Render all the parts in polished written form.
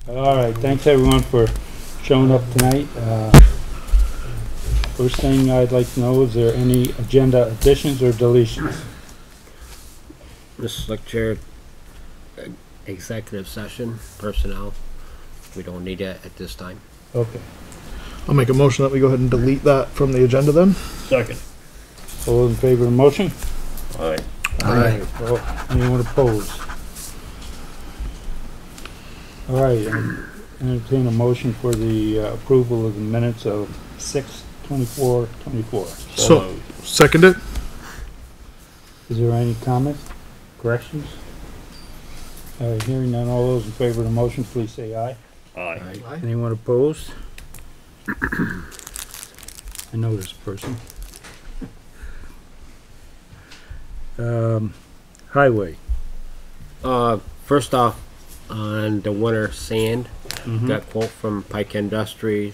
All right, thanks everyone for showing up tonight. First thing I'd like to know, is there any agenda additions or deletions? Mr. Select Chair, executive session, personnel. We don't need it at this time. Okay. I'll make a motion that we go ahead and delete that from the agenda then. Second. All those in favor of the motion? Aye. Aye. Anyone opposed? All right, entertain a motion for the approval of the minutes of 6/24/24. So, second it? Is there any comments, corrections? Hearing none, all those in favor of the motion, please say aye. Aye. Anyone opposed? I know this person. Highway. First off, on the winter sand, Mhm. got quote from Pike Industries.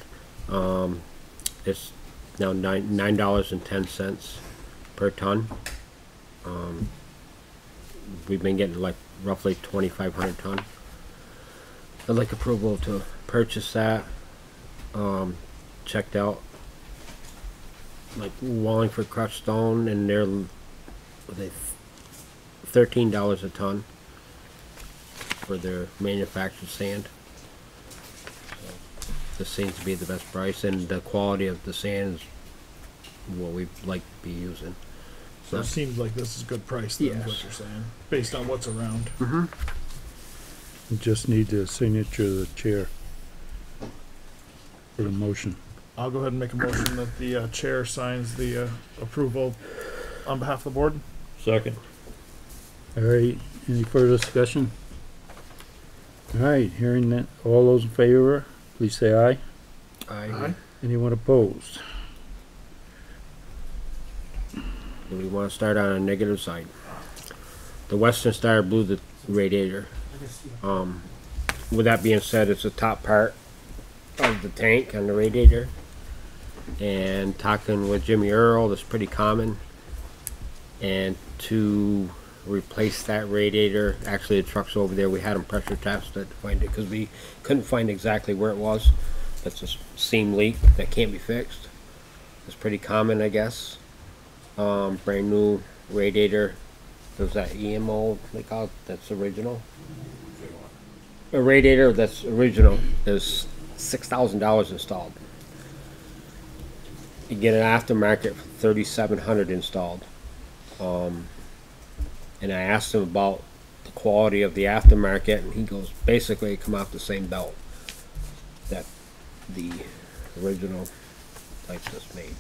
It's now $9.10 per ton. We've been getting like roughly 2,500 ton. I'd like approval to purchase that. Checked out like Wallingford crushed stone, and they're $13 a ton for their manufactured sand. So this seems to be the best price, and the quality of the sand is what we'd like to be using. So it seems like this is a good price then, Yes. what you're saying, based on what's around. Mm-hmm. You just need the signature of the chair for the motion. I'll go ahead and make a motion that the chair signs the approval on behalf of the board. Second. All right, any further discussion? All right, hearing that, all those in favor, please say aye. Aye. Anyone opposed? Do we want to start on a negative side? The Western Star blew the radiator. With that being said, it's the top part of the tank on the radiator. And talking with Jimmy Earl, that's pretty common. And to replace that radiator, actually the truck's over there, we had them pressure tested to find it because we couldn't find exactly where it was. That's a seam leak that can't be fixed. It's pretty common, I guess. Brand new radiator. There's that EMO they call it, that's original. A radiator that's original is $6,000 installed. You get an aftermarket for $3,700 installed. And I asked him about the quality of the aftermarket, and he goes, basically it come off the same belt that the original type is made.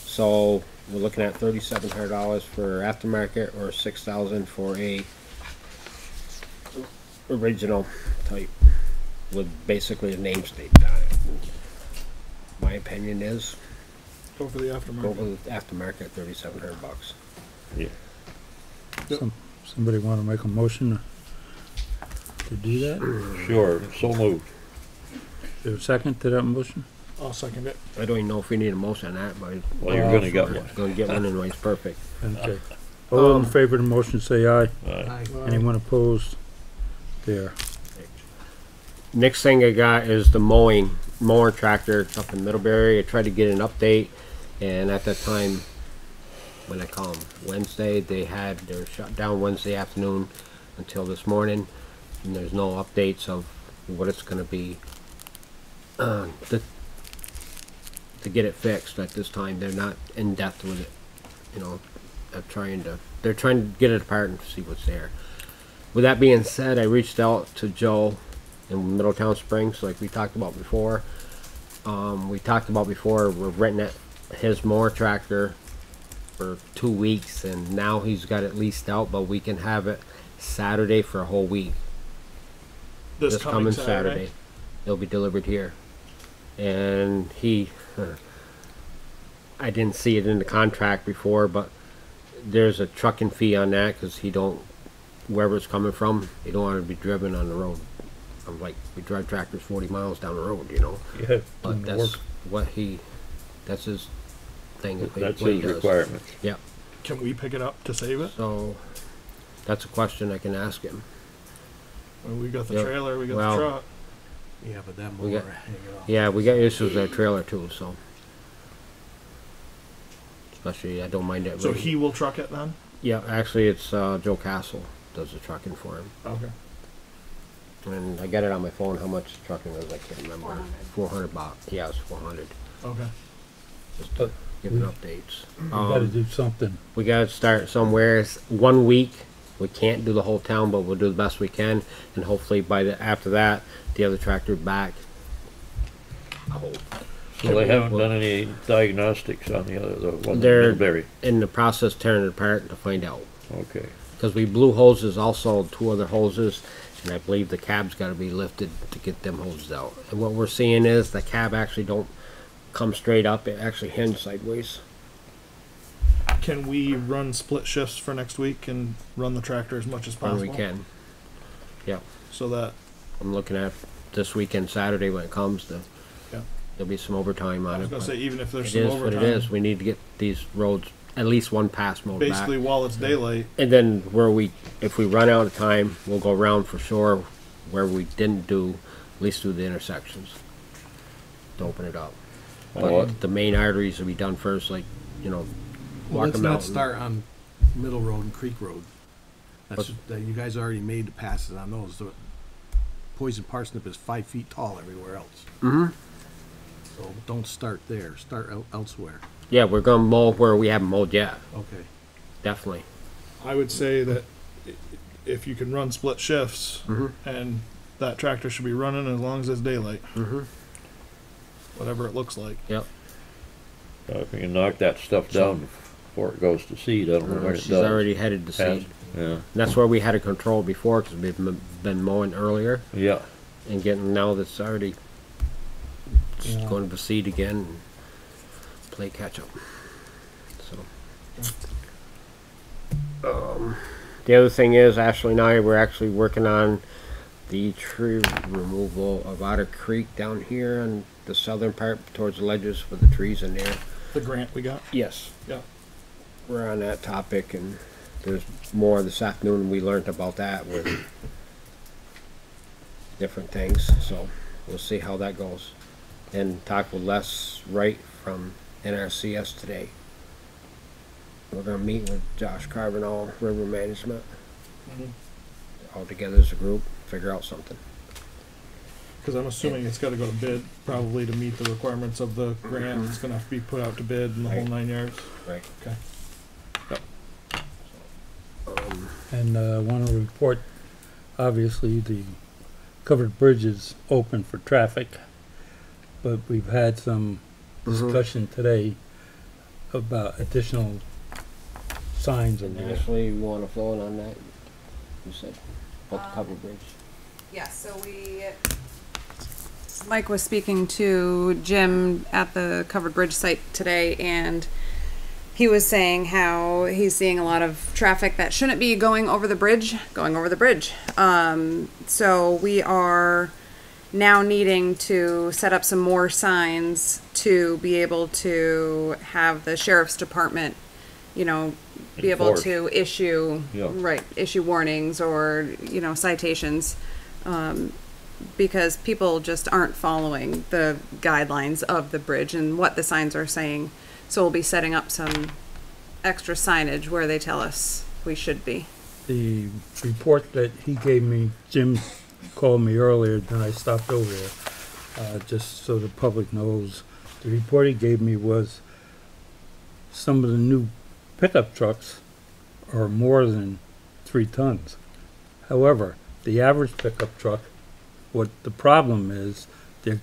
So we're looking at $3,700 for aftermarket, or $6,000 for a original type with basically a name stamped on it. My opinion is Go for the aftermarket. go with the aftermarket, $3,700. Yeah. Somebody want to make a motion to do that? Sure. So moved. Is there a second to that motion? I'll second it. I don't even know if we need a motion on that, but Well, you're gonna get one. gonna get one anyway. It's perfect. Okay. All those in favor of the motion say aye. Aye. Anyone opposed? There. Next thing I got is the mower tractor up in Middlebury. I tried to get an update, and at that time, when I call them Wednesday, they were shut down Wednesday afternoon until this morning, and there's no updates of what it's going to be to get it fixed at this time. They're not in depth with it, you know. They're trying to get it apart and see what's there. With that being said, I reached out to Joe in Middletown Springs, like we talked about before. We're renting his mower tractor for 2 weeks, and now he's got it leased out, but we can have it Saturday for a whole week. This coming Saturday. It'll be delivered here. And I didn't see it in the contract before, but there's a trucking fee on that because wherever it's coming from, you don't want to be driven on the road. I'm like, we drive tractors 40 miles down the road, you know. Yeah. But that's his thing. That's what he his does. requirement. Yeah. Can we pick it up to save it? So that's a question I can ask him. Well, we got the Yep. trailer, we got Well, the truck. Yeah, but that We mower, got- you know. Yeah, we got issues with our trailer too, so. Especially, I don't mind it. So really. he will truck it then? Yeah, actually, it's Joe Castle does the trucking for him. Okay. And I got it on my phone how much the trucking was, I can't remember. 400 baht. Yeah, it's 400. Okay. Just to give an we- updates. We gotta do something. We gotta start somewhere. It's 1 week. We can't do the whole town, but we'll do the best we can. And hopefully after that, the other tractor back. I hope. So they haven't done any diagnostics on the one in They're- Middlebury? In the process, tearing it apart to find out. Okay. Because we blew hoses, also 2 other hoses, and I believe the cab's got to be lifted to get them hoses out. And what we're seeing is the cab actually don't come straight up; it actually hinges sideways. Can we run split shifts for next week and run the tractor as much as When possible? we can. Yeah, So that, I'm looking at this weekend, Saturday when it comes. Yeah. There'll be some overtime I on was it. gonna but say, even if there's it some is what overtime, it is. We need to get these roads at least one pass mode back. basically while it's daylight, And then if we run out of time, we'll go around for sure where we didn't do, at least do the intersections to open it up. Oh, But the main arteries will be done first, like, you know, Well, walk let's them not out. start on Middle Road and Creek Road. That's, that you guys already made the passes on those. The poison parsnip is 5 feet tall everywhere else. Mm-hmm. So don't start there. Start elsewhere. Yeah, we're gonna mow where we haven't mowed yet, Okay. definitely. I would say that if you can run split shifts, Mhm. and that tractor should be running as long as it's daylight, Mm-hmm. whatever it looks like. Yep. If you can knock that stuff down before it goes to seed, I don't know when it She's does. already headed to Has- seed. Yeah, And that's where we had it controlled before, because we've been mowing earlier yeah. and getting, now that's already Yeah. going to seed again and play catch up. So. The other thing is, Ashley and I, we're actually working on the tree removal of Otter Creek down here on the southern part towards the ledges with the trees in there. The grant we got. Yes. Yeah. We're on that topic, and there's more this afternoon. We learned about that with different things, so we'll see how that goes. And talk with Les Wright from NRCS today. We're gonna meet with Josh Carbonell, River Management, all together as a group, figure out something. Because I'm assuming it's got to go to bid, probably to meet the requirements of the grant. It's going to have to be put out to bid and the whole Right. 9 yards. Right. Okay. And I want to report, obviously, the covered bridge is open for traffic, but we've had some discussion today about additional signs in there. Ashley, you wanna fill in on that? You said, about the covered bridge. Yes, so Mike was speaking to Jim at the covered bridge site today, and he was saying how he's seeing a lot of traffic that shouldn't be going over the bridge, going over the bridge. So we are now needing to set up some more signs to be able to have the sheriff's department, you know, be able Enforce. to issue, Yeah. issue warnings or, you know, citations. Because people just aren't following the guidelines of the bridge and what the signs are saying. So we'll be setting up some extra signage where they tell us we should be. The report that he gave me, Jim called me earlier, then I stopped over there, just so the public knows. The report he gave me was some of the new pickup trucks are more than 3 tons. However, the average pickup truck, what the problem is, they're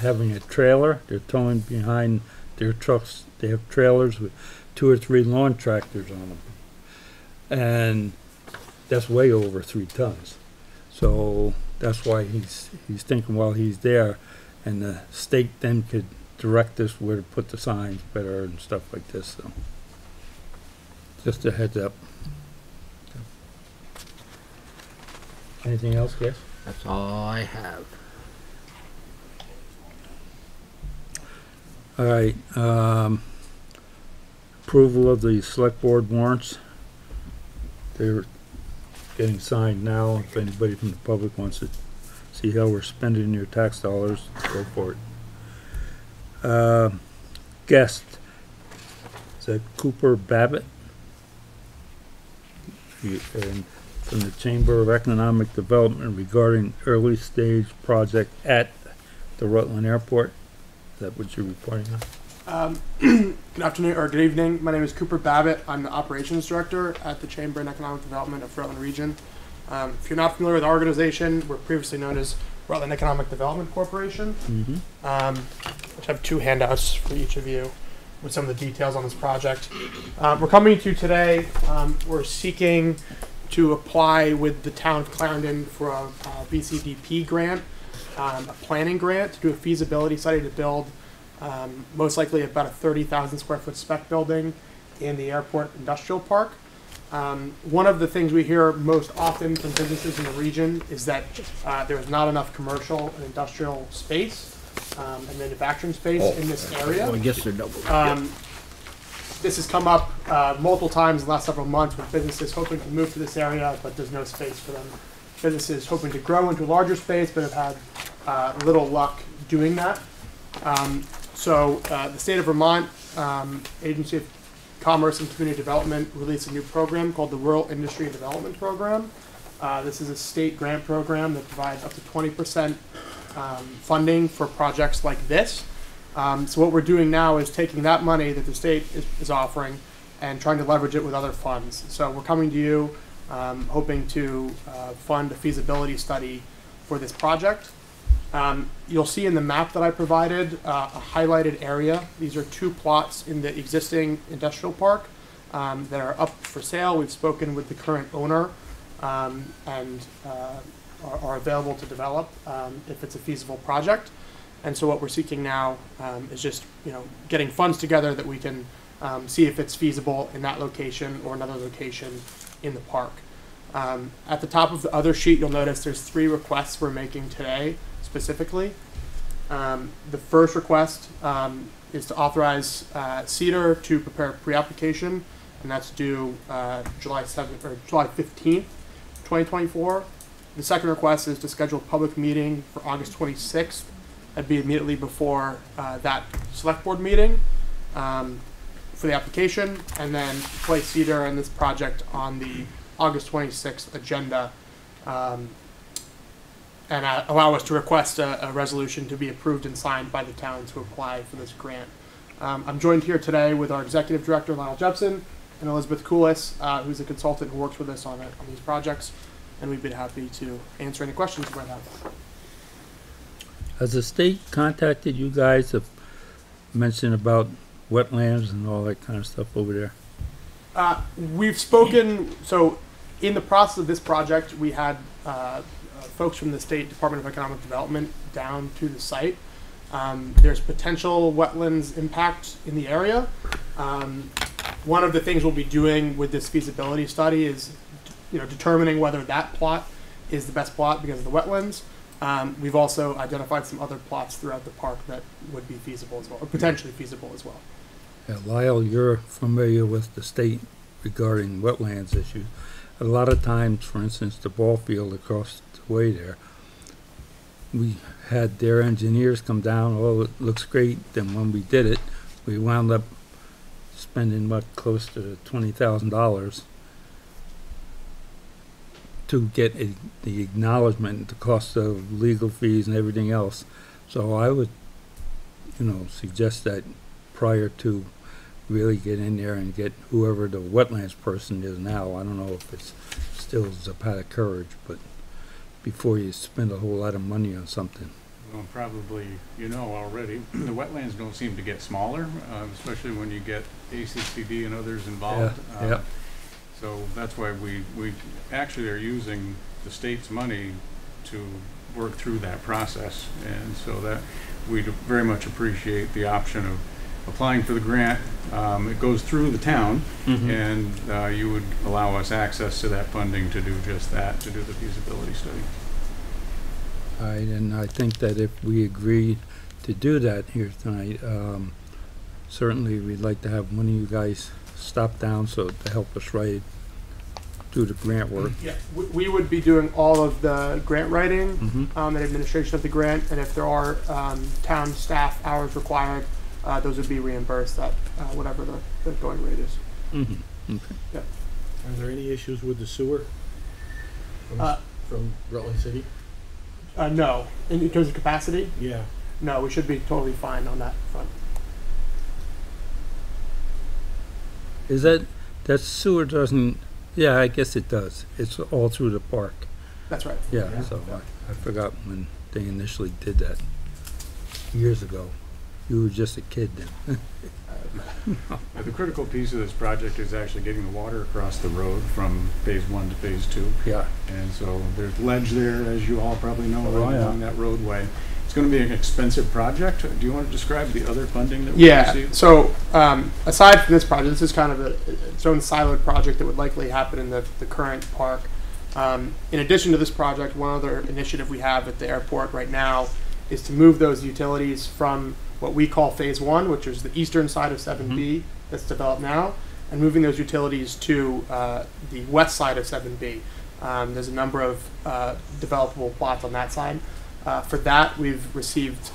having a trailer, they're towing behind their trucks, they have trailers with 2 or 3 lawn tractors on them. And that's way over 3 tons. So that's why he's thinking while he's there, and the state then could direct us where to put the signs better and stuff like this, so. Just a heads up. Anything else, guys? That's all I have. All right, approval of the select board warrants. They're getting signed now, if anybody from the public wants to see how we're spending your tax dollars, go for it. Guest, is that Cooper Babbitt? And from the Chamber of Economic Development regarding early stage project at the Rutland Airport. Is that what you're reporting on? Good afternoon, or good evening. My name is Cooper Babbitt. I'm the Operations Director at the Chamber of Economic Development of Rutland Region. If you're not familiar with our organization, we're previously known as Rutland Economic Development Corporation, which have two handouts for each of you with some of the details on this project. We're coming to you today. We're seeking to apply with the town of Clarendon for a BCDP grant, a planning grant to do a feasibility study to build most likely about a 30,000 square foot spec building in the airport industrial park. One of the things we hear most often from businesses in the region is that there is not enough commercial and industrial space and manufacturing space in this area. Well, I guess they're double. This has come up multiple times in the last several months with businesses hoping to move to this area, but there's no space for them. Businesses hoping to grow into a larger space, but have had little luck doing that. So the state of Vermont Agency of Commerce and Community Development released a new program called the Rural Industry Development Program. This is a state grant program that provides up to 20% funding for projects like this. So what we're doing now is taking that money that the state is offering and trying to leverage it with other funds. So we're coming to you hoping to fund a feasibility study for this project. You'll see in the map that I provided a highlighted area. These are two plots in the existing industrial park that are up for sale. We've spoken with the current owner and are available to develop if it's a feasible project. And so what we're seeking now is just getting funds together that we can see if it's feasible in that location or another location in the park. At the top of the other sheet, you'll notice there's 3 requests we're making today specifically. The first request is to authorize CEDAR to prepare a pre-application, and that's due July 7th or July 15th, 2024. The second request is to schedule a public meeting for August 26th. That'd be immediately before that select board meeting for the application, and then place CEDAR and this project on the August 26th agenda, and allow us to request a resolution to be approved and signed by the town to apply for this grant. I'm joined here today with our executive director, Lionel Jepson, and Elizabeth Koulis, who's a consultant who works with us on these projects, and we'd be happy to answer any questions you might have. Has the state contacted you guys to mention about wetlands and all that kind of stuff over there? We've spoken, so in the process of this project, we had folks from the State Department of Economic Development down to the site. There's potential wetlands impact in the area. One of the things we'll be doing with this feasibility study is determining whether that plot is the best plot because of the wetlands. We've also identified some other plots throughout the park that would be feasible as well, or potentially feasible as well. Yeah, Lyle, you're familiar with the state regarding wetlands issues. A lot of times, for instance, the ball field across the way there, we had their engineers come down, oh, it looks great. Then when we did it, we wound up spending close to $20,000 to get the acknowledgement, the cost of legal fees and everything else. So I would, suggest that prior to really get in there and get whoever the wetlands person is now, I don't know if it's still Zapata Courage, but before you spend a whole lot of money on something. Well, probably already, the wetlands don't seem to get smaller, especially when you get ACCD and others involved. Yeah. So that's why we actually are using the state's money to work through that process, and so that we very much appreciate the option of applying for the grant. It goes through the town, and you would allow us access to that funding to do just that, to do the feasibility study. All right, and I think that if we agree to do that here tonight, certainly we'd like to have one of you guys stop down to help us write do the grant work. Yeah, we would be doing all of the grant writing Mhm. and administration of the grant, and if there are town staff hours required, those would be reimbursed at whatever the going rate is. Mhm. Okay. Are there any issues with the sewer from Rutland City? No, in terms of capacity, Yeah. no, we should be totally fine on that front. Is that sewer doesn't, yeah, I guess it does. It's all through the park. That's right. Yeah, so I forgot when they initially did that years ago. You were just a kid then. The critical piece of this project is actually getting the water across the road from phase 1 to phase 2. Yeah. And so there's ledge there, as you all probably know, Oh, right yeah. along that roadway. It's going to be an expensive project. Do you want to describe the other funding that we Yeah, received? so aside from this project, this is kind of its own siloed project that would likely happen in the current park. In addition to this project, one other initiative we have at the airport right now is to move those utilities from what we call phase 1, which is the eastern side of 7B that's developed now, and moving those utilities to the west side of 7B. There's a number of developable plots on that side. For that, we've received,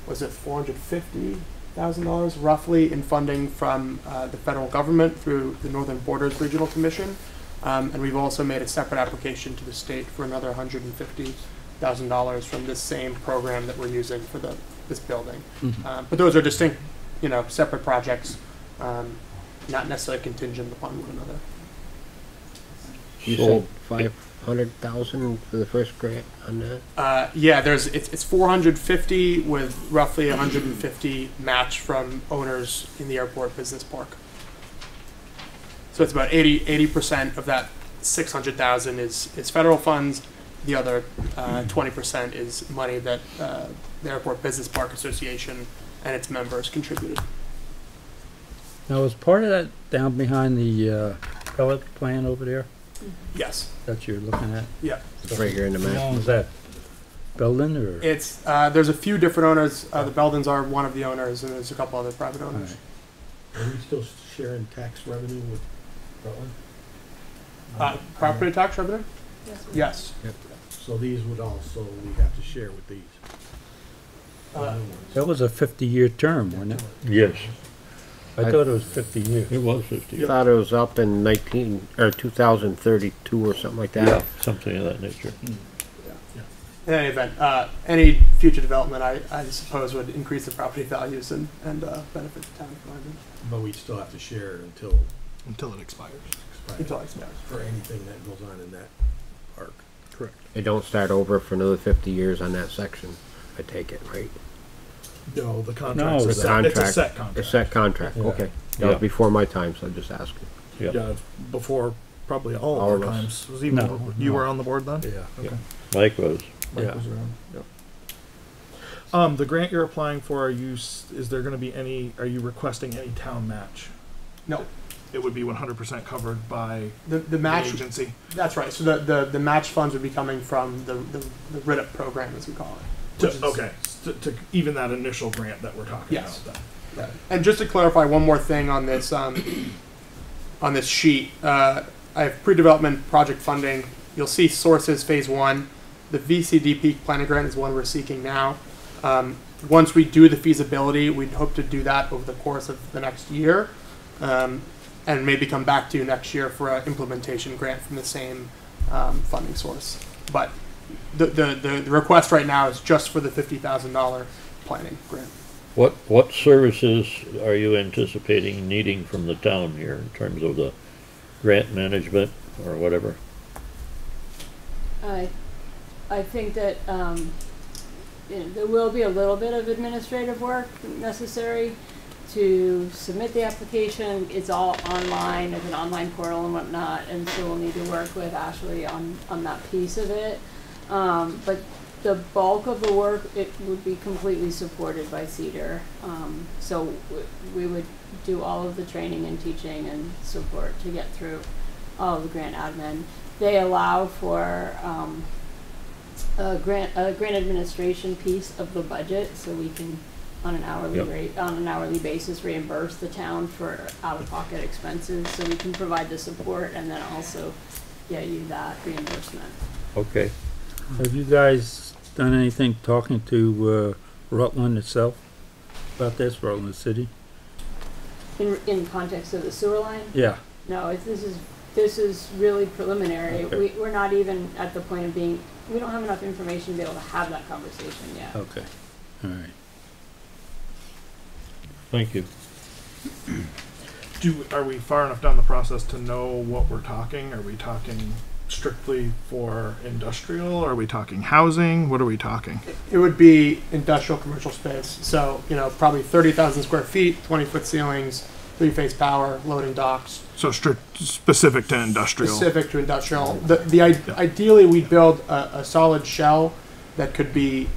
was it $450,000 roughly in funding from the federal government through the Northern Borders Regional Commission. And we've also made a separate application to the state for another $150,000 from this same program that we're using for this building. But those are distinct, separate projects, not necessarily contingent upon one another. You said 500,000 for the first grant on that? Yeah, it's 450 with roughly 150 match from owners in the airport business park. So it's about 80% of that 600,000 is federal funds. The other 20% is money that the Airport Business Park Association and its members contributed. Now, is part of that down behind the pellet plant over there Yes. that you're looking at? Yeah. It's right here in the Who map. owns that? Belden or? It's there's a few different owners. The Beldens are one of the owners, and there's a couple other private owners. Are we still sharing tax revenue with Rutland? Property tax revenue? Yes. So these would also, we have to share with these. That was a 50-year term, wasn't it? Yes, I thought it was 50 years. it was 50. I thought it was up in 2032 or something like that. Yeah, something of that nature. In any event, any future development, I suppose, would increase the property values and benefit the town of Clarendon. But we still have to share until Until it expires. Until it expires. for anything that goes on in that park. Correct. They don't start over for another 50 years on that section, I take it, right? No, the No, contract's it's a set, it's a contract. set contract. A set contract, Yeah. okay. That Yeah. was before my time, so I'm just asking. Yeah. Yeah, before probably all All of of our us. times. Was even No, you no. were on the board then? Yeah. Okay. Mike was. Mike Yeah. was around. Yep. The grant you're applying for, is there going to be any? Are you requesting any town match? No, It would be 100% covered by the the match. agency. That's right. So the match funds would be coming from the RIDIP program, as we call it. To, which is- okay, to even that initial grant that we're talking Yes. about. Then. Yeah. And just to clarify one more thing on this sheet, I have pre-development project funding. You'll see sources phase 1. The VCDP planning grant is one we're seeking now. Once we do the feasibility, we'd hope to do that over the course of the next year, and maybe come back to you next year for an implementation grant from the same funding source. But the request right now is just for the $50,000 planning grant. What services are you anticipating needing from the town here in terms of the grant management or whatever? I think that there will be a little bit of administrative work necessary to submit the application. It's all online, there's an online portal and whatnot, and so we'll need to work with Ashley on that piece of it. But the bulk of the work, it would be completely supported by Cedar. So we would do all of the training and teaching and support to get through all of the grant admin. They allow for a grant administration piece of the budget, so we can on an hourly Yep. rate, on an hourly basis, reimburse the town for out-of-pocket expenses, so we can provide the support and then also get you that reimbursement. Okay. Have you guys done anything talking to Rutland itself about this, Rutland City? In context of the sewer line? Yeah. No, this is really preliminary. Okay. We're not even at the point of being, we don't have enough information to be able to have that conversation yet. Okay. All right. Thank you. Are we far enough down the process to know what we're talking? Are we talking strictly for industrial? Are we talking housing? What are we talking? It would be industrial commercial space. So, probably 30,000 square feet, 20-foot ceilings, 3-phase power, loading docks. So specific to industrial. Specific to industrial. Ideally, we build a solid shell that could be,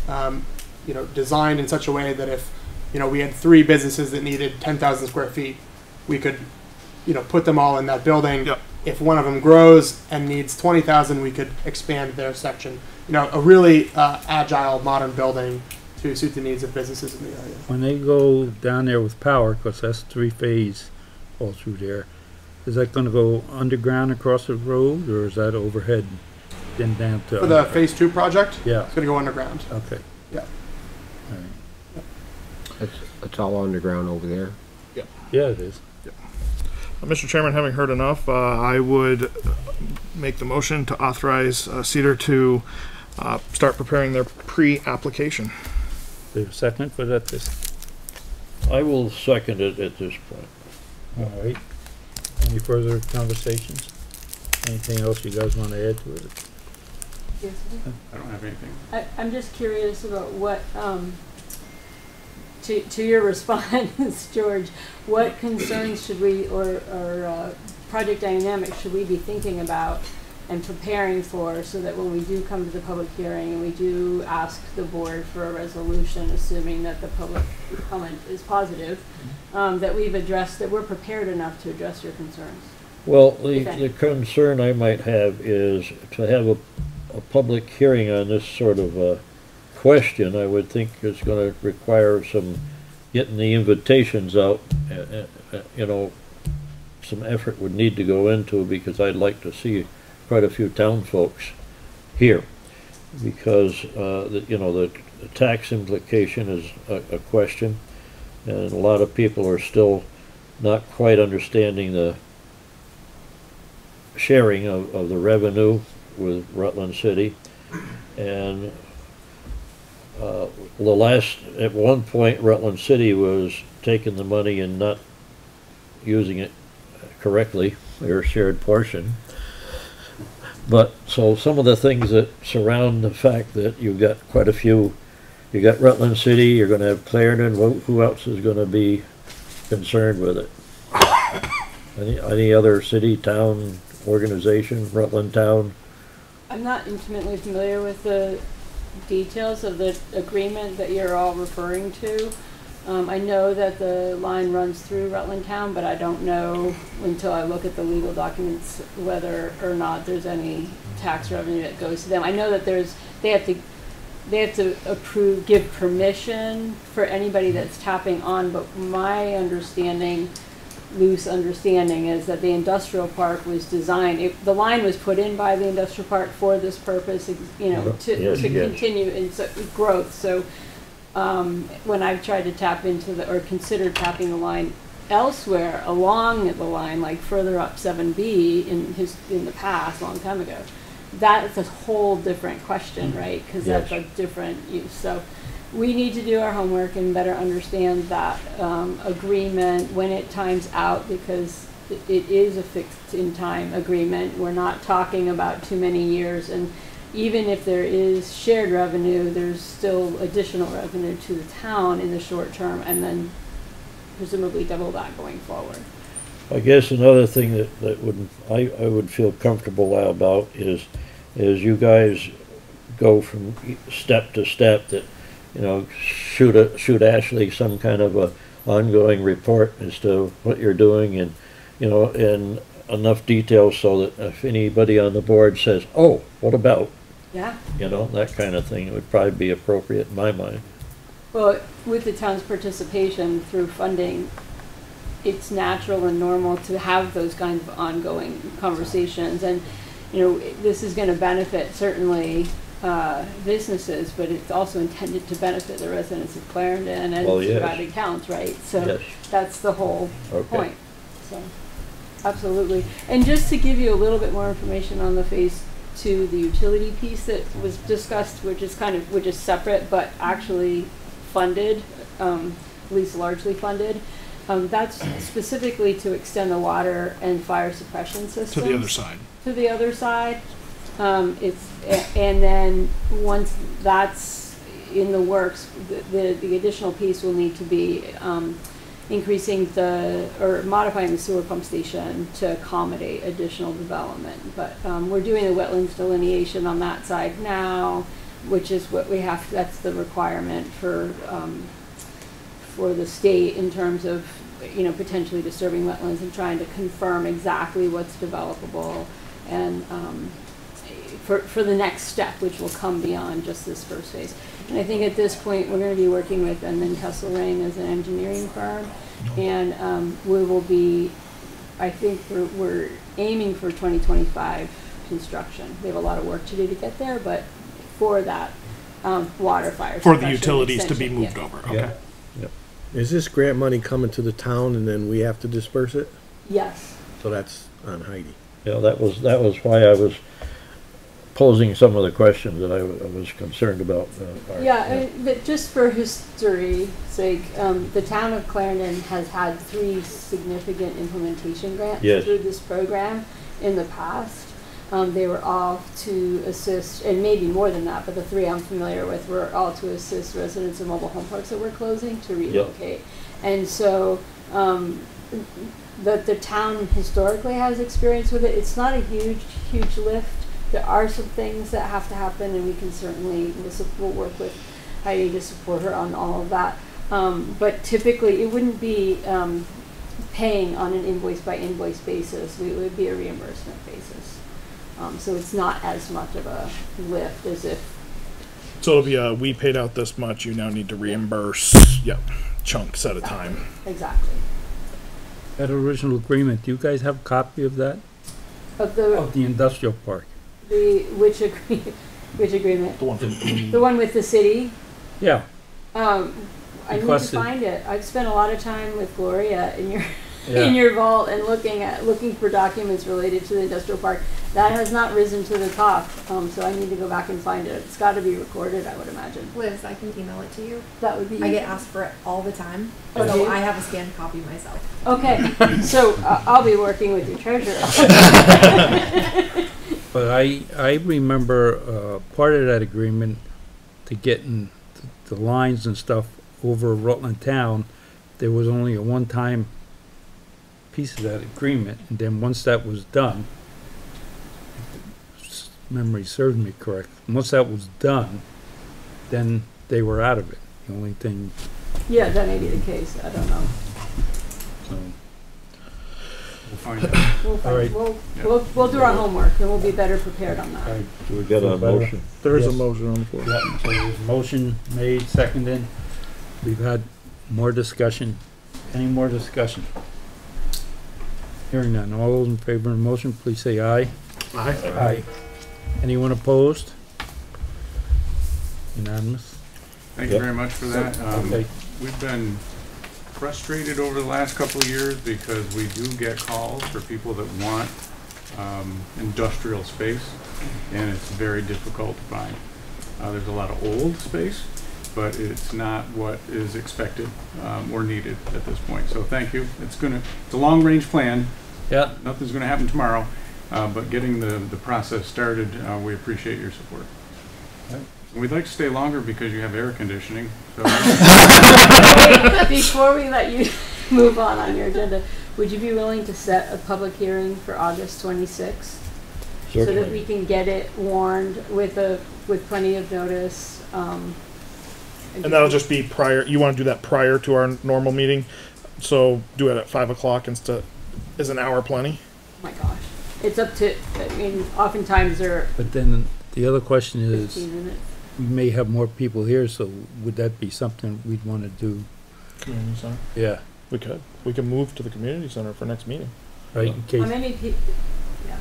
designed in such a way that if, we had 3 businesses that needed 10,000 square feet, we could, put them all in that building. Yep. If one of them grows and needs 20,000, we could expand their section. A really agile, modern building to suit the needs of businesses in the area. When they go down there with power, because that's 3-phase all through there, is that going to go underground across the road, or is that overhead then down to? For the phase 2 project, Yeah. it's going to go underground. Okay. Yeah. All right. It's all underground over there. Yeah, it is. Mr. Chairman, having heard enough, I would make the motion to authorize Cedar to start preparing their pre-application. There's a second for that. I will second it at this point. All right. Any further conversations? Anything else you guys want to add to it? Yes, I don't have anything. I'm just curious about what, to your response, George, what concerns should we, or project dynamics should we be thinking about and preparing for, so that when we do come to the public hearing and we do ask the board for a resolution, assuming that the public comment is positive, that we've addressed, that we're prepared enough to address your concerns? Well, Okay. the concern I might have is to have a public hearing on this sort of question. I would think is going to require some getting the invitations out. Some effort would need to go into, because I'd like to see quite a few town folks here, because the tax implication is a question, and a lot of people are still not quite understanding the sharing of the revenue with Rutland City. And at one point, Rutland City was taking the money and not using it correctly, their shared portion. But so some of the things that surround the fact that you've got quite a few, you got Rutland City, you're going to have Clarendon. Who else is going to be concerned with it? Any other city, town, organization, Rutland Town? I'm not intimately familiar with the details of the agreement that you're all referring to. I know that the line runs through Rutland Town, but I don't know until I look at the legal documents whether or not there's any tax revenue that goes to them. I know that they have to give permission for anybody that's tapping on, but my loose understanding is that the industrial park was designed, the line was put in by the industrial park for this purpose, to continue in growth. So when I've tried to tap into or considered tapping the line elsewhere along the line, like further up 7B in the past, a long time ago, that's a whole different question, right? Because that's a different use. So we need to do our homework and better understand that agreement when it times out, because it is a fixed in time agreement. We're not talking about too many years, and even if there is shared revenue, there's still additional revenue to the town in the short term, and then presumably double that going forward. I guess another thing that I would feel comfortable about is you guys go from step to step, that shoot Ashley some kind of a ongoing report as to what you're doing, and in enough detail so that if anybody on the board says, "Oh, what about?" Yeah. That kind of thing would probably be appropriate in my mind. Well, with the town's participation through funding, it's natural and normal to have those kinds of ongoing conversations. And, you know, this is going to benefit certainly businesses, but it's also intended to benefit the residents of Clarendon and surrounding towns, right? So that's the whole point. So, absolutely. And just to give you a little bit more information on the phase 2, the utility piece that was discussed, which is separate, but actually funded, at least largely funded. That's specifically to extend the water and fire suppression systems To the other side. To the other side. And then once that's in the works, the additional piece will need to be increasing or modifying the sewer pump station to accommodate additional development. But we're doing the wetlands delineation on that side now, which is what we have. That's the requirement for the state in terms of, you know, potentially disturbing wetlands and trying to confirm exactly what's developable and for the next step, which will come beyond just this first phase. And I think at this point we're going to be working with Kesselring as an engineering firm, and we will be, I think we're aiming for 2025 construction. We have a lot of work to do to get there, but for that water fire for the utilities to be moved over. Okay. Yep. Is this grant money coming to the town and then we have to disperse it? Yes. So that's on Heidi. Yeah, that was why I was posing some of the questions that I was concerned about. But just for history's sake, the town of Clarendon has had 3 significant implementation grants through this program in the past. They were all to assist, and maybe more than that, but the 3 I'm familiar with were all to assist residents of mobile home parks that were closing to relocate. And so the town historically has experience with it. It's not a huge lift. There are some things that have to happen, and we can certainly we'll work with Heidi to support her on all of that. But typically, it wouldn't be paying on an invoice by invoice basis. It would be a reimbursement basis. So it's not as much of a lift as if. So it'll be we paid out this much. You now need to reimburse. Chunks at a time. Exactly. That original agreement, do you guys have a copy of that? Of the industrial park? Which agreement? The one from the one with the city? Yeah. I need to find it. I've spent a lot of time with Gloria in your vault and looking for documents related to the industrial park. That has not risen to the top, so I need to go back and find it. It's got to be recorded, I would imagine. Liz, I can email it to you. That would be. I get asked for it all the time, Oh, so I have a scanned copy myself. Okay, so I'll be working with your treasurer. But I remember part of that agreement to getting the lines and stuff over Rutland Town. There was only a one-time piece of that agreement, and then once that was done, if memory serves me correct, once that was done, then they were out of it. The only thing. Yeah, that may be the case. I don't know. So. We'll find out. All right. We'll do our homework, and we'll be better prepared on that. All right. We got a motion. There is Yes. a motion on the floor. Yeah, so there's a motion made, seconded. We've had more discussion. Any more discussion? Hearing none. All those in favor of the motion, please say aye. Aye. Aye. Anyone opposed? Unanimous? Thank you very much for that. Okay. We've been frustrated over the last couple of years because we do get calls for people that want industrial space, and it's very difficult to find. There's a lot of old space, but it's not what is expected or needed at this point. So thank you. It's a long-range plan. Yeah. Nothing's going to happen tomorrow, but getting the process started, we appreciate your support. Right. We'd like to stay longer because you have air conditioning. So. Before we let you move on your agenda, would you be willing to set a public hearing for August 26th? So that we can get it warned with plenty of notice. And that'll just be prior. You want to do that prior to our normal meeting, so do it at 5 o'clock instead. Is an hour plenty? Oh my gosh, it's up to. I mean, oftentimes they're. But then the other question 15 is, minutes. we may have more people here, so would that be something we'd wanna do? Community center. Yeah, We could move to the community center for next meeting. right, in How case, many people, yeah,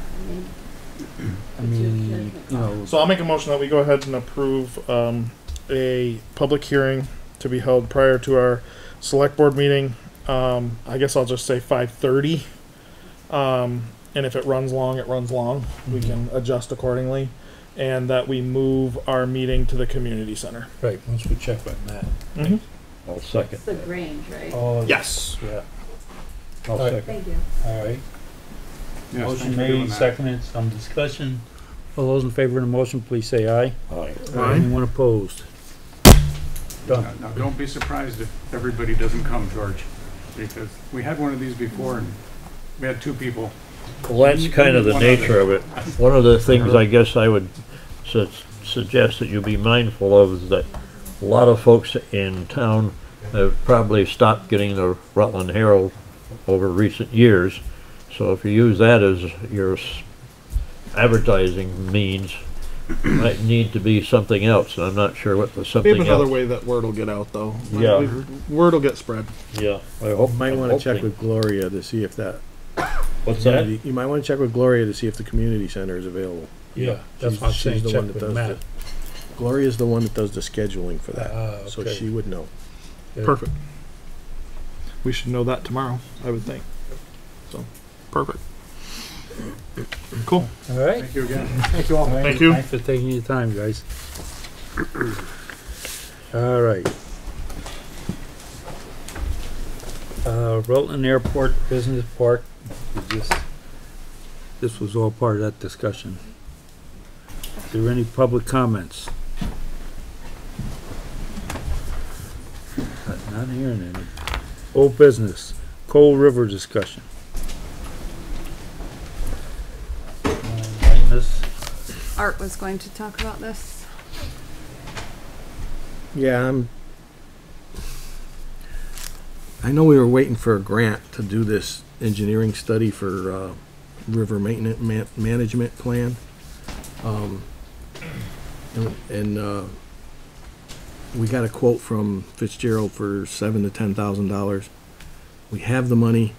I mean, you know, So I'll make a motion that we go ahead and approve a public hearing to be held prior to our select board meeting. I guess I'll just say 5:30. And if it runs long, it runs long. We can adjust accordingly. And that we move our meeting to the community center. right, once we check on that. Mm-hmm. I'll second. it's the Grange, right? Oh, Yes. yeah, I'll Alright. second. Thank you. all right. Yes, thanks Motion for doing made, that. seconded, some discussion. All those in favor of the motion, please say aye. Aye. Aye. Anyone opposed? Done. Now, don't be surprised if everybody doesn't come, George, because we had one of these before and we had 2 people. Well, that's kind of the nature of it. One of the things I guess I would suggest that you be mindful of is that a lot of folks in town have probably stopped getting the Rutland Herald over recent years. So if you use that as your advertising means, might need to be something else, and I'm not sure what the Maybe something another else. way that word will get out, though. Yeah. Word will get spread. Yeah, I hope. Might I'm want to check hoping. with Gloria to see if that. What's that? You might want to check with Gloria to see if the community center is available. Yeah, that's She's- what I'm she's saying, the check one that with does Matt. Gloria's the one that does the scheduling for that, so okay. she would know. Yeah. Perfect. We should know that tomorrow, I would think. So, perfect. Cool. All right. Thank you again. Thank you all. Thank you. Thanks for taking your time, guys. All right. Rutland Airport Business Park, this was all part of that discussion. Is there any public comments? Not hearing any. Old business, Coal River discussion. Art was going to talk about this. Yeah, I know we were waiting for a grant to do this engineering study for river maintenance management plan. And we got a quote from Fitzgerald for $7,000 to $10,000. We have the money.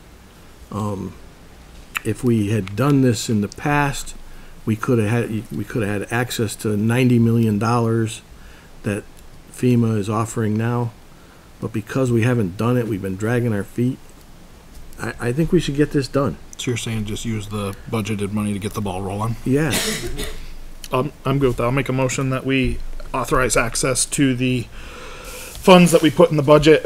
If we had done this in the past, we could have had access to $90 million that FEMA is offering now. But because we haven't done it, we've been dragging our feet. I think we should get this done. So you're saying just use the budgeted money to get the ball rolling? Yeah. I'm good with that. I'll make a motion that we authorize access to the funds that we put in the budget.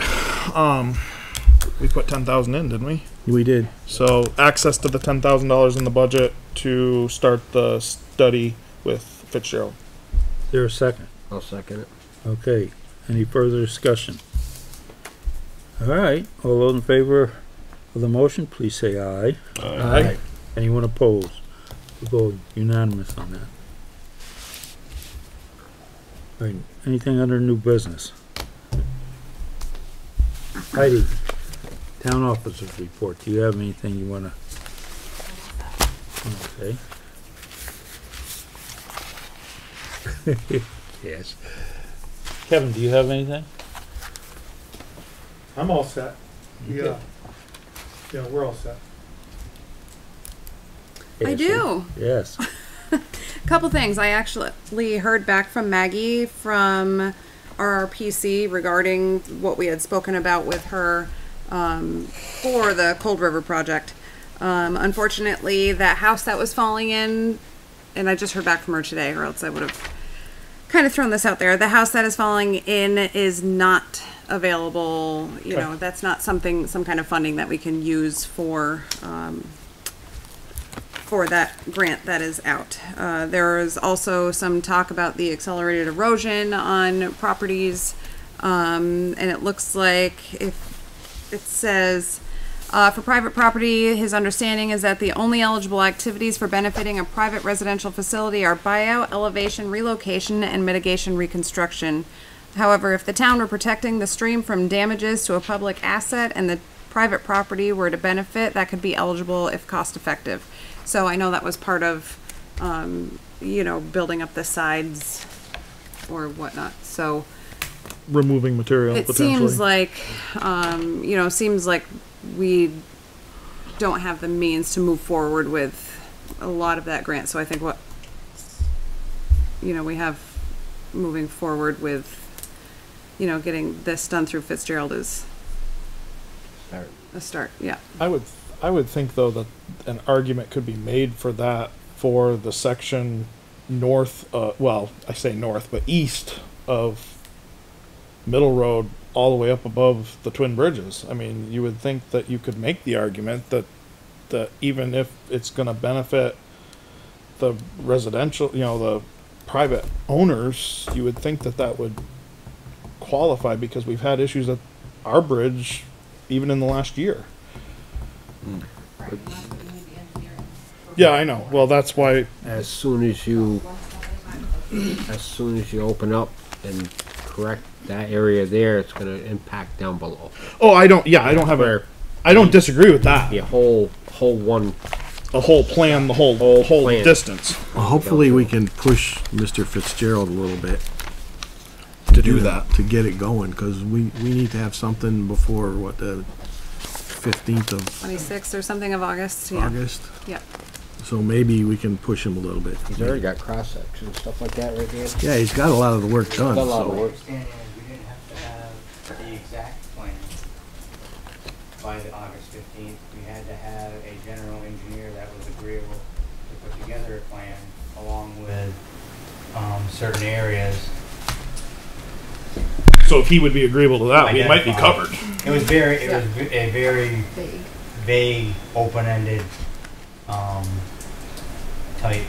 We put 10,000 in, didn't we? We did. So access to the $10,000 in the budget to start the study with Fitzgerald. Is there a second? I'll second it. Okay, any further discussion? All right, all those in favor of the motion, please say aye. Aye. Anyone opposed? We'll go unanimous on that. All right, anything under new business? Heidi, town officers report, do you have anything you wanna? Okay. Yes. Kevin, do you have anything? I'm all set. Yeah. Yeah, we're all set. I Yes, do. Yes. Couple things. I actually heard back from Maggie from RRPC regarding what we had spoken about with her for the Cold River project. Unfortunately, that house that was falling in, and I just heard back from her today, or else I would have kind of thrown this out there. The house that is falling in is not available. You know, that's not some kind of funding that we can use for that grant that is out. There is also some talk about the accelerated erosion on properties, and it looks like if it says for private property, his understanding is that the only eligible activities for benefiting a private residential facility are buyout, elevation, relocation, and mitigation reconstruction. However, if the town were protecting the stream from damages to a public asset and the private property were to benefit, that could be eligible if cost effective. So I know that was part of, you know, building up the sides or whatnot. So Removing material it potentially. seems like, seems like we don't have the means to move forward with a lot of that grant. So I think what, we have moving forward with, getting this done through Fitzgerald is a start. Yeah. I would think though that an argument could be made for that for the section north, well, I say north, but east of Middle Road all the way up above the Twin Bridges. I mean, you would think that you could make the argument that even if it's going to benefit the residential, the private owners, you would think that would qualify, because we've had issues at our bridge even in the last year. Yeah, I know. Well, that's why. As soon as you open up and correct that area there, it's going to impact down below. Oh, I don't disagree with that. The whole plan, The whole plan. distance. Well, hopefully we can push Mr. Fitzgerald a little bit to do that. to get it going, because we need to have something before the 15th of 26th or something of August. Yeah. August. Yep. So maybe we can push him a little bit. He's already got cross sections and stuff like that right there. Yeah, he's got a lot of the work done. Got a lot of so- work. Understanding is we didn't have to have the exact plan by the August 15th. We had to have a general engineer that was agreeable to put together a plan along with certain areas. So if he would be agreeable to that, we might be covered. It was a very vague, open-ended type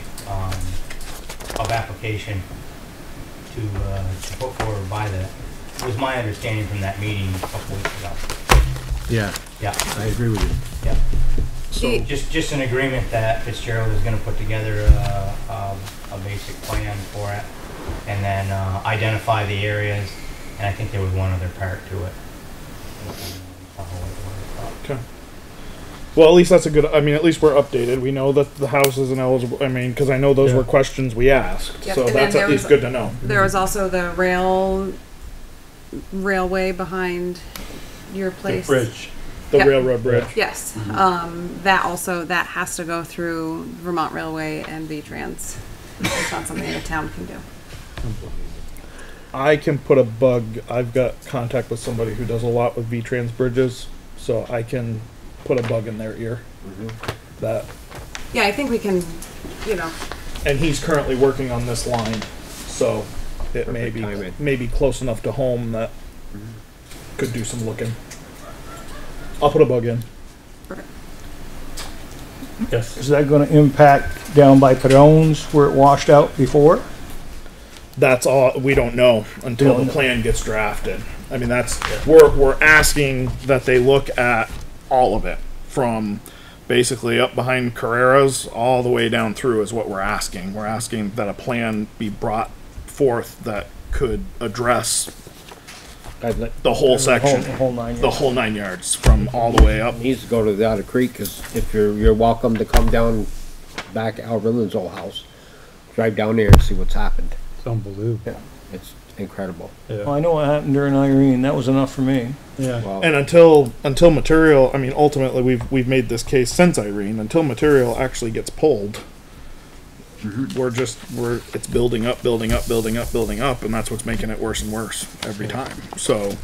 of application to put forward by that. It was my understanding from that meeting a couple weeks ago. Yeah, Yeah. I agree with you. Yeah. So Just an agreement that Fitzgerald is going to put together a basic plan for it, and then identify the areas. And I think there was one other part to it. Okay. Well, at least that's a good. I mean, at least we're updated. We know that the house is ineligible. I mean, because I know those were questions we asked, Yep, so and that's then at there least was- good to know. there was also the railway behind your place. The Yep. railroad bridge. Yes. That has to go through Vermont Railway and V-Trans. It's not something the town can do. I can put a bug. I've got contact with somebody who does a lot with V-Trans bridges, so I can put a bug in their ear. That, Yeah, I think we can, and he's currently working on this line, so it may be close enough to home that could do some looking. I'll put a bug in. perfect. Yes. Is that gonna impact down by Padrone's where it washed out before? That's all. We don't know until the plan gets drafted. I mean, we're asking that they look at all of it, from basically up behind Carrera's all the way down through is what we're asking. We're asking that a plan be brought forth that could address the whole section, The whole 9 yards. the whole 9 yards, from all the way up. Needs to go to the Otter Creek, because if you're welcome to come down back to Al Rilland's old house, drive down there and see what's happened. It's unbelievable. It's incredible. Yeah. Well, I know what happened during Irene. That was enough for me. Yeah. Wow. And until material, I mean, ultimately we've made this case since Irene. Until material actually gets pulled, it's building up, and that's what's making it worse and worse every time. So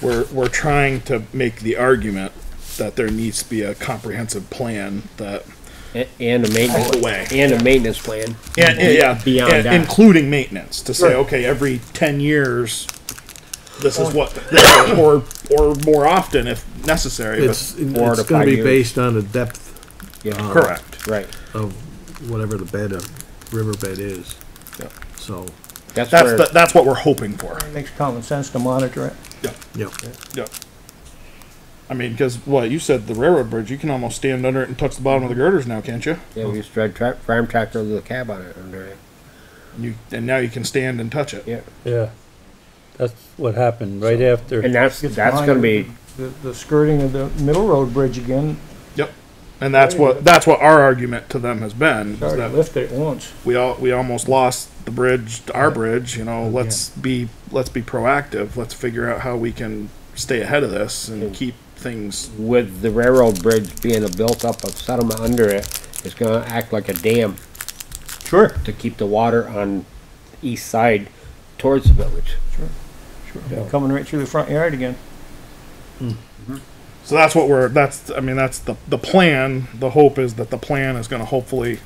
we're trying to make the argument that there needs to be a comprehensive plan that And a maintenance all the way. and a maintenance plan. Yeah, Beyond and that. including maintenance, to say, okay, every 10 years, this is what, or more often if necessary. It's 4 to going to 5 be years. based on the depth Yeah. Correct. Right. of whatever the riverbed is. Yep. So, That's what we're hoping for. It makes common sense to monitor it. yep. Yep. I mean, because what you said, the railroad bridge, you can almost stand under it and touch the bottom of the girders now, can't you? Yeah, we used to drive farm tractor with a cab on it under it. And now you can stand and touch it. Yeah. Yeah. That's what happened right after. And that's Gets going to behind be the skirting of the Middle Road Bridge again. Yep. And that's what our argument to them has been. Is Already that lifted it once. we almost lost the bridge, our bridge. You know, let's be proactive. Let's figure out how we can stay ahead of this and keep things. With the railroad bridge being a built up of settlement under it, it's gonna act like a dam Sure. to keep the water on east side towards the village. Coming right through the front yard again. So that's what that's the plan. The hope is that the plan is going to hopefully,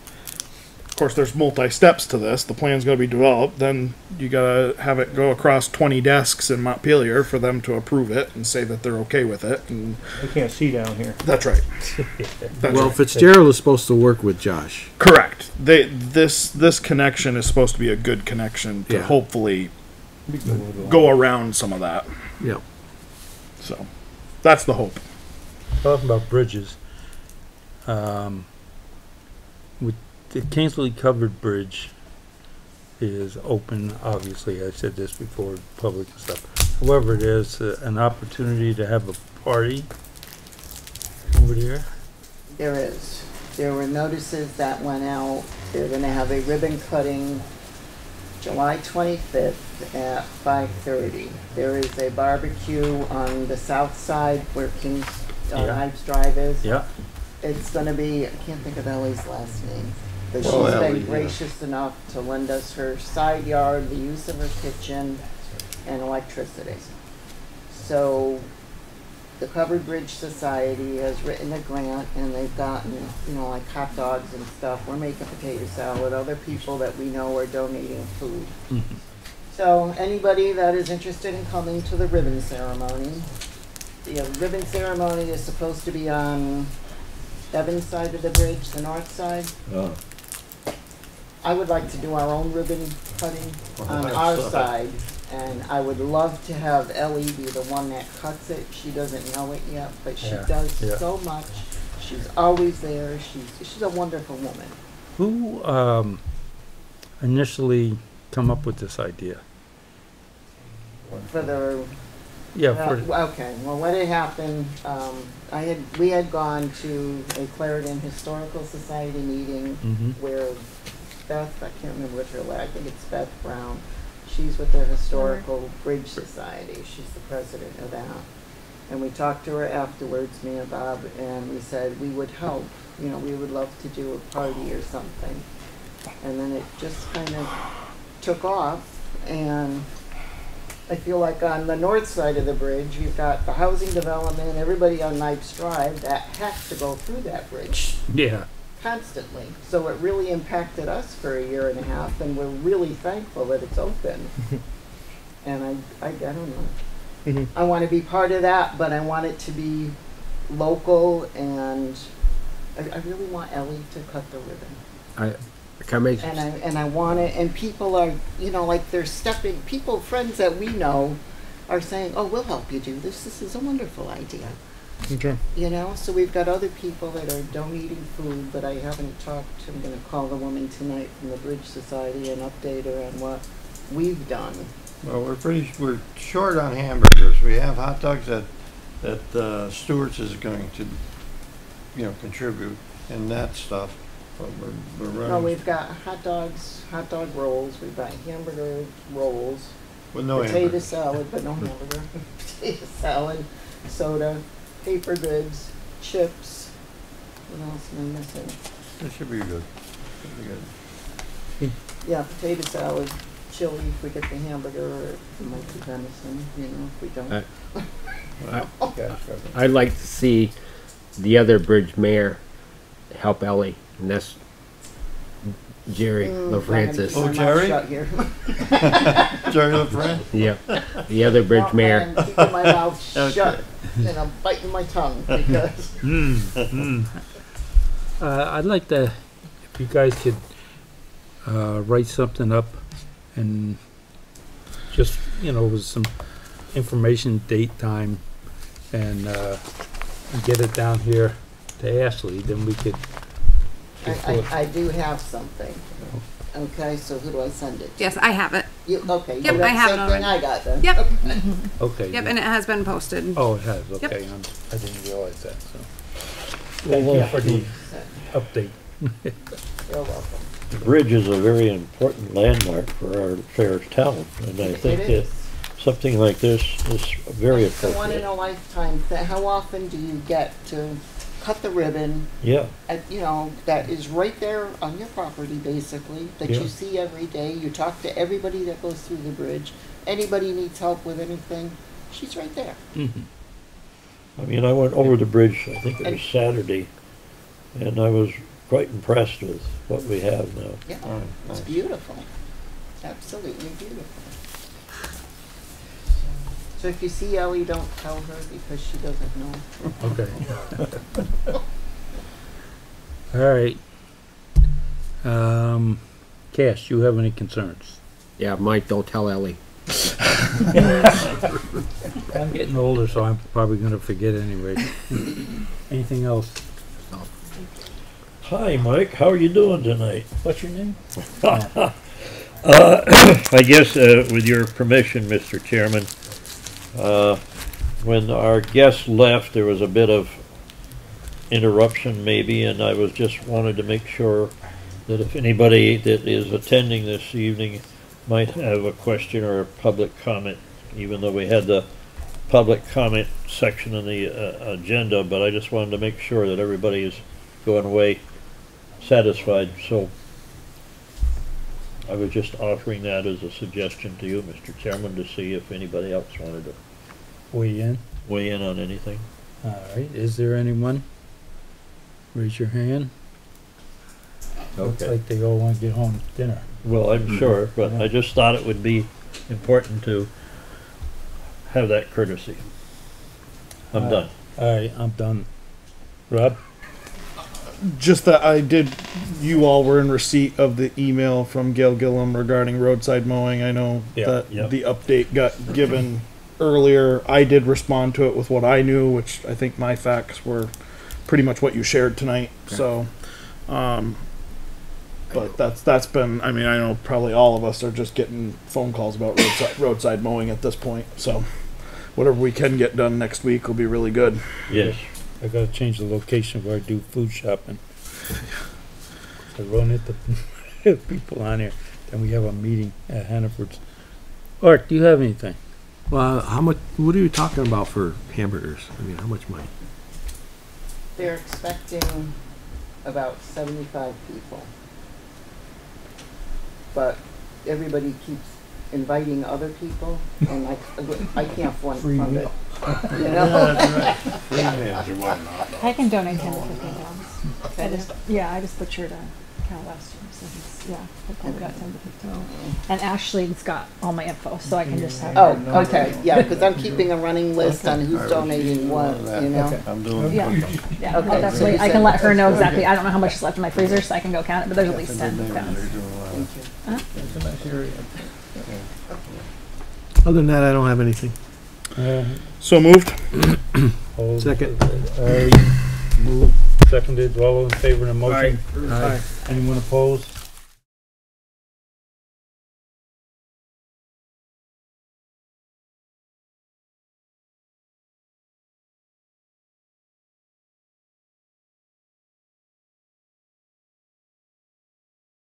of course, there's multi-steps to this. The plan's going to be developed. Then you got to have it go across 20 desks in Montpelier for them to approve it and say that they're okay with it. And I can't see down here. that's right. That's Well, right. Fitzgerald is supposed to work with Josh. Correct. This connection is supposed to be a good connection to Yeah. hopefully go around some of that. Yep. So that's the hope. Talking about bridges, with the Kingsley covered bridge is open, obviously, I said this before, public and stuff. However, there's an opportunity to have a party over there. There is. There were notices that went out. They're gonna have a ribbon cutting July 25th at 5:30. There is a barbecue on the south side where King's Ives Drive is. Yeah. It's gonna be, I can't think of Ellie's last name, but she's been gracious enough to lend us her side yard, the use of her kitchen, and electricity. So the Covered Bridge Society has written a grant, and they've gotten, you know, like hot dogs and stuff. We're making potato salad. Other people that we know are donating food. So anybody that is interested in coming to the ribbon ceremony, the ribbon ceremony is supposed to be on Evan's side of the bridge, the north side. Oh. I would like to do our own ribbon cutting on our side, and I would love to have Ellie be the one that cuts it. She doesn't know it yet, but she does so much. She's always there. She's a wonderful woman. Who initially come up with this idea? For the okay. Well, what had happened? We had gone to a Clarendon Historical Society meeting where Beth, I can't remember what her last. I think it's Beth Brown. She's with the Historical Bridge Society. She's the president of that. And we talked to her afterwards, me and Bob, and we said we would help. You know, we would love to do a party or something. And then it just kind of took off, and I feel like on the north side of the bridge, you've got the housing development, everybody on Knipes Drive that has to go through that bridge. Yeah. Constantly. So it really impacted us for a year and a half, and we're really thankful that it's open. And I don't know. I want to be part of that, but I want it to be local, and I really want Ellie to cut the ribbon. And I want it, and people are, you know, like they're stepping, friends that we know are saying, oh, we'll help you do this. This is a wonderful idea. Okay. You know, so we've got other people that are donating food, but I haven't talked to. I'm going to call the woman tonight from the Bridge Society and update her on what we've done. Well, we're short on hamburgers. We have hot dogs that Stewart's is going to, you know, contribute and that stuff. But we're running. No, we've got hot dogs, hot dog rolls. We've got hamburger rolls. With no potato hamburger. salad, but no hamburger. Potato salad, soda, paper goods, chips. What else am I missing? That should be good. Yeah, potato salad, chili if we get the hamburger, or it might be venison, you know, if we don't. I'd like to see the other bridge mayor help Ellie, and that's Jerry LaFrancis. Oh, Jerry? Jerry LaFrancis? Yeah, the other bridge mayor. I'm keeping my mouth shut and I'm biting my tongue because. I'd like to, if you guys could write something up and just, you know, with some information, date, time, and get it down here to Ashley, then we could. I do have something. Okay, so who do I send it to? Yes, I have it. Okay. Yep, You I have it the same thing already. I got then. Yep. Okay. Yep, and it has been posted. Oh, it has. Okay, Yep. I didn't realize that. So. Thank you for the update. You're welcome. The bridge is a very important landmark for our fair town, and I think It that is. something like this is very It's a one in appropriate. a lifetime thing. How often do you get to cut the ribbon Yeah, at, you know, that is right there on your property, basically, that Yeah. you see every day? You talk to everybody that goes through the bridge. Anybody needs help with anything, she's right there. I mean, I went over the bridge, I think it was Saturday, and I was quite impressed with what we have now. Yeah, Alright, it's nice. beautiful. Absolutely beautiful. So if you see Ellie, don't tell her because she doesn't know. Okay. All right. Cash, you have any concerns? Yeah, Mike, don't tell Ellie. I'm getting older, so I'm probably gonna forget anyway. Anything else? Hi, Mike, how are you doing tonight? What's your name? I guess, with your permission, Mr. Chairman, when our guest left, there was a bit of interruption maybe, and I was just wanted to make sure that if anybody that is attending this evening might have a question or a public comment, even though we had the public comment section on the agenda, but I just wanted to make sure that everybody is going away satisfied, so I was just offering that as a suggestion to you, Mr. Chairman, to see if anybody else wanted to Weigh in. on anything. All right. Is there anyone? Raise your hand. Looks like they all want to get home to dinner. Well, I'm sure, but I just thought it would be important to have that courtesy. I'm done. All right, I'm done. Rob? Just that you all were in receipt of the email from Gail Gillum regarding roadside mowing. I know that yeah. the update got given earlier. I did respond to it with what I knew, which I think my facts were pretty much what you shared tonight. So, but that's been, I mean, I know probably all of us are just getting phone calls about roadside mowing at this point. So whatever we can get done next week will be really good. Yes. I gotta change the location where I do food shopping. I run into people on here. Then we have a meeting at Hannaford's. Art, do you have anything? Well, how much, what are you talking about for hamburgers? I mean, how much money? They're expecting about 75 people. But everybody keeps inviting other people, and I can't fund it. You know? I can donate 10 to 15 pounds. I just butchered a cow last year, so I've got 10 to 15. And Ashley's got all my info, so I can just have Oh, okay, yeah, because I'm keeping a running list on who's donating what, you know? I'm doing. Yeah, I'll Okay, definitely, I can let her know exactly. I don't know how much is left in my freezer, so I can go count it, but there's at least 10 pounds. Other than that, I don't have anything. So moved. Second. Moved, seconded, all in favor of the motion? Aye. Anyone opposed?